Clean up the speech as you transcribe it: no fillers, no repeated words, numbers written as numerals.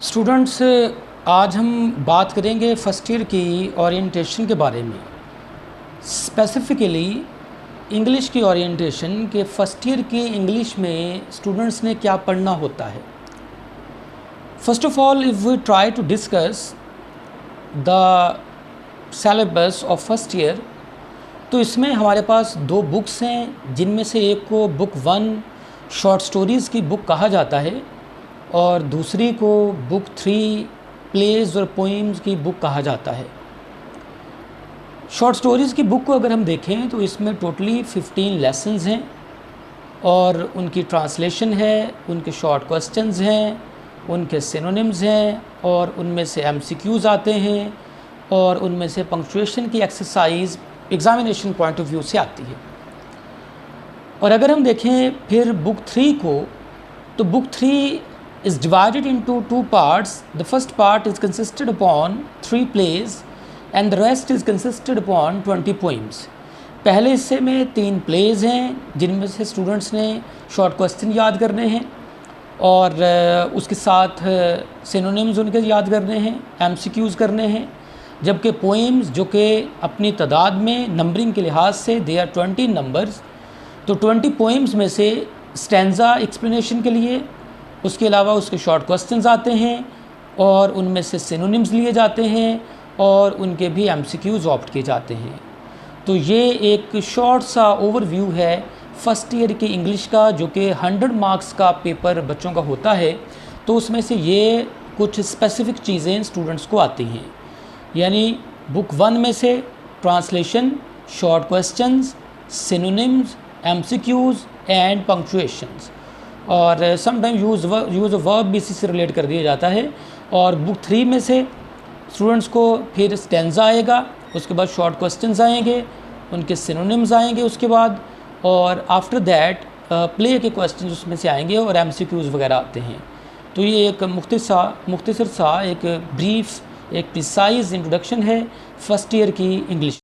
Students, आज हम बात करेंगे फ़र्स्ट ईयर की ओरिएंटेशन के बारे में। स्पेसिफ़िकली इंग्लिश की ओरिएंटेशन के फ़र्स्ट ईयर की इंग्लिश में स्टूडेंट्स ने क्या पढ़ना होता है। First of all, if we try to discuss the syllabus of first year, तो इसमें हमारे पास दो बुक्स हैं, जिनमें से एक को बुक 1 शॉर्ट स्टोरीज़ की बुक कहा जाता है और दूसरी को बुक 3 प्लेज़ और पोइम्स की बुक कहा जाता है। शॉर्ट स्टोरीज़ की बुक को अगर हम देखें तो इसमें टोटली 15 लेसन्स हैं और उनकी ट्रांसलेशन है, उनके शॉर्ट क्वेश्चंस हैं, उनके सिनोनिम्स हैं और उनमें से एमसीक्यूज़ आते हैं और उनमें से पंक्चुएशन की exercise examination point of view से आती है। और अगर हम देखें फिर बुक 3 को, तो book 3 is divided into 2 parts. The first part is consisted upon 3 plays and the rest is consisted upon 20 poems. पहले हिस्से में 3 प्लेज हैं जिनमें से स्टूडेंट्स ने शॉर्ट क्वेश्चन याद करने हैं और उसके साथ सिनोनिम्स उनके याद करने हैं, एमसीक्यूज़ करने हैं। जबकि पोएम्स जो कि अपनी तादाद में नंबरिंग के लिहाज से दे आर 20 नंबर्स, तो 20 पोएम्स में से स्टैंजा एक्सप्लेनेशन के लिए, उसके अलावा उसके शॉर्ट क्वेश्चंस आते हैं और उनमें से सिनोनिम्स लिए जाते हैं और उनके भी एमसीक्यूज़ ऑप्ट किए जाते हैं। तो ये एक शॉर्ट सा ओवरव्यू है फ़र्स्ट ईयर की इंग्लिश का, जो कि 100 मार्क्स का पेपर बच्चों का होता है। तो उसमें से ये कुछ स्पेसिफ़िक चीज़ें स्टूडेंट्स को आती हैं, यानी बुक 1 में से translation, short questions, synonyms, MCQs and punctuations, और समटाइम यूज़ ऑफ वर्ब भी इसी से रिलेट कर दिया जाता है। और बुक 3 में से स्टूडेंट्स को फिर स्टैंजा आएगा, उसके बाद शॉर्ट क्वेश्चंस आएंगे, उनके सिनोनिम्स आएंगे उसके बाद, और आफ्टर दैट प्ले के क्वेश्चंस उसमें से आएंगे और एमसीक्यूज़ वगैरह आते हैं। तो ये एक मुख्तसर सा एक ब्रीफ, एक प्रिसाइज इंट्रोडक्शन है फ़र्स्ट ईयर की इंग्लिश।